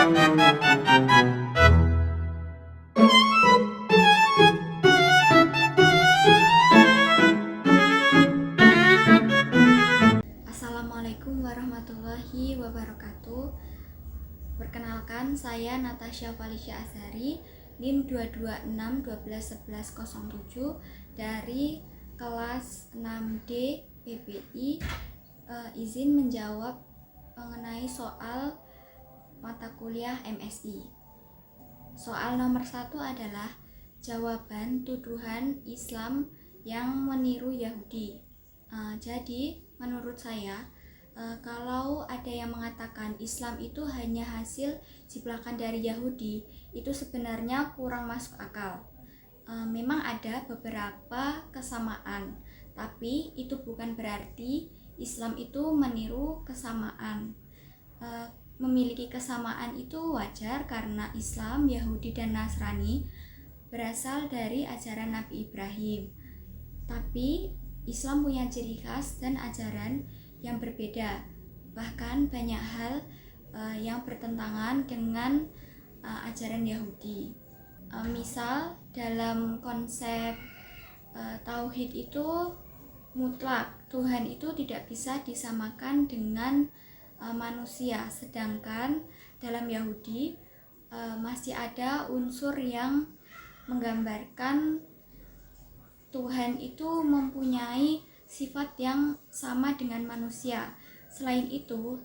Assalamualaikum warahmatullahi wabarakatuh. Perkenalkan, saya Natasha Felicia Azhari, NIM 226121107 dari kelas 6D PBI. Izin menjawab mengenai soal mata kuliah MSI. Soal nomor 1 adalah jawaban tuduhan Islam yang meniru Yahudi. Jadi menurut saya, kalau ada yang mengatakan Islam itu hanya hasil ciplakan dari Yahudi, itu sebenarnya kurang masuk akal. Memang ada beberapa kesamaan, tapi itu bukan berarti Islam itu meniru kesamaan. Memiliki kesamaan itu wajar karena Islam, Yahudi, dan Nasrani berasal dari ajaran Nabi Ibrahim. Tapi Islam punya ciri khas dan ajaran yang berbeda. Bahkan banyak hal yang bertentangan dengan ajaran Yahudi. Misal dalam konsep tauhid itu mutlak, Tuhan itu tidak bisa disamakan dengan manusia, sedangkan dalam Yahudi masih ada unsur yang menggambarkan Tuhan itu mempunyai sifat yang sama dengan manusia. Selain itu,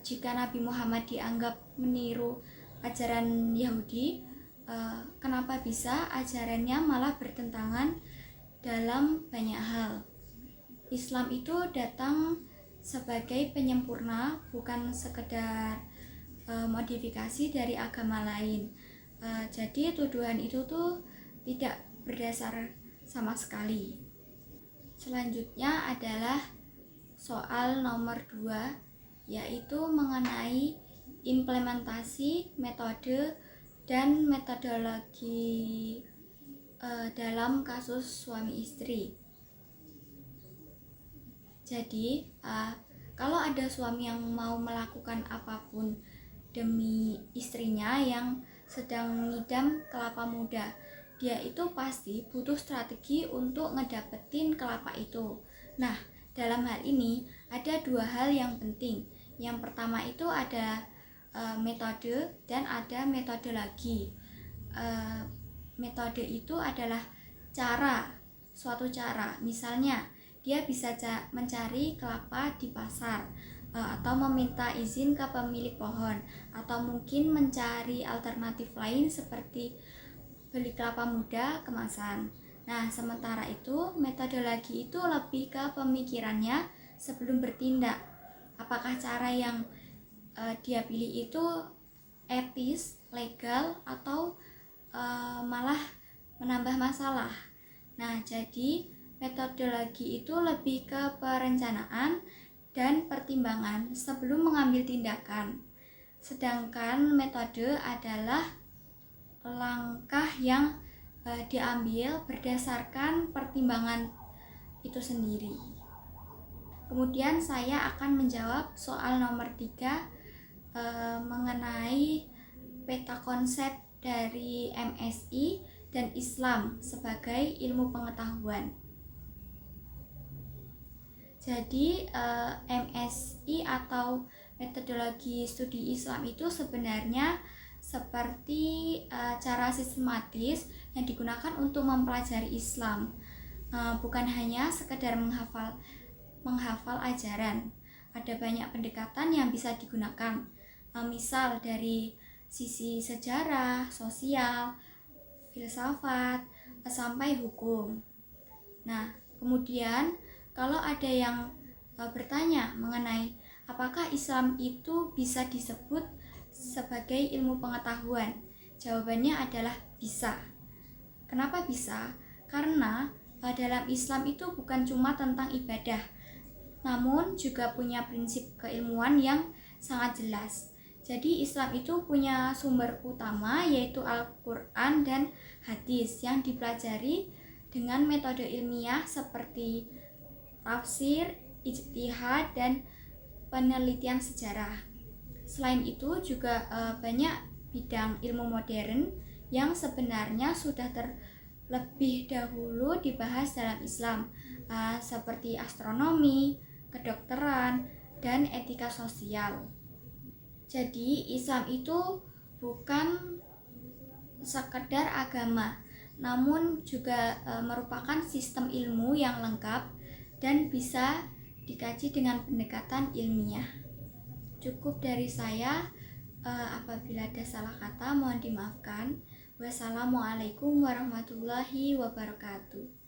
jika Nabi Muhammad dianggap meniru ajaran Yahudi, kenapa bisa ajarannya malah bertentangan dalam banyak hal? Islam itu datang sebagai penyempurna, bukan sekedar modifikasi dari agama lain. Jadi tuduhan itu tuh tidak berdasar sama sekali. Selanjutnya adalah soal nomor 2, yaitu mengenai implementasi metode dan metodologi dalam kasus suami istri. Jadi, kalau ada suami yang mau melakukan apapun demi istrinya yang sedang ngidam kelapa muda, dia itu pasti butuh strategi untuk ngedapetin kelapa itu. Nah, dalam hal ini ada 2 hal yang penting. Yang pertama itu ada metode dan ada metodologi. Metode itu adalah suatu cara. Misalnya, dia bisa mencari kelapa di pasar, atau meminta izin ke pemilik pohon, atau mungkin mencari alternatif lain seperti beli kelapa muda kemasan. Nah, sementara itu metodologi itu lebih ke pemikirannya sebelum bertindak. Apakah cara yang dia pilih itu etis, legal, atau malah menambah masalah. Nah, jadi metodologi itu lebih ke perencanaan dan pertimbangan sebelum mengambil tindakan. Sedangkan metode adalah langkah yang diambil berdasarkan pertimbangan itu sendiri. Kemudian saya akan menjawab soal nomor 3 mengenai peta konsep dari MSI dan Islam sebagai ilmu pengetahuan. Jadi MSI atau metodologi studi Islam itu sebenarnya seperti cara sistematis yang digunakan untuk mempelajari Islam, bukan hanya sekedar menghafal ajaran. Ada banyak pendekatan yang bisa digunakan, misal dari sisi sejarah, sosial, filsafat, sampai hukum. Nah, kemudian kalau ada yang bertanya mengenai apakah Islam itu bisa disebut sebagai ilmu pengetahuan, jawabannya adalah bisa. Kenapa bisa? Karena dalam Islam itu bukan cuma tentang ibadah, namun juga punya prinsip keilmuan yang sangat jelas. Jadi Islam itu punya sumber utama yaitu Al-Quran dan hadis yang dipelajari dengan metode ilmiah seperti tafsir, ijtihad, dan penelitian sejarah. Selain itu juga banyak bidang ilmu modern yang sebenarnya sudah terlebih dahulu dibahas dalam Islam, seperti astronomi, kedokteran, dan etika sosial. Jadi Islam itu bukan sekedar agama, namun juga merupakan sistem ilmu yang lengkap dan bisa dikaji dengan pendekatan ilmiah. Cukup dari saya. Apabila ada salah kata mohon dimaafkan. Wassalamualaikum warahmatullahi wabarakatuh.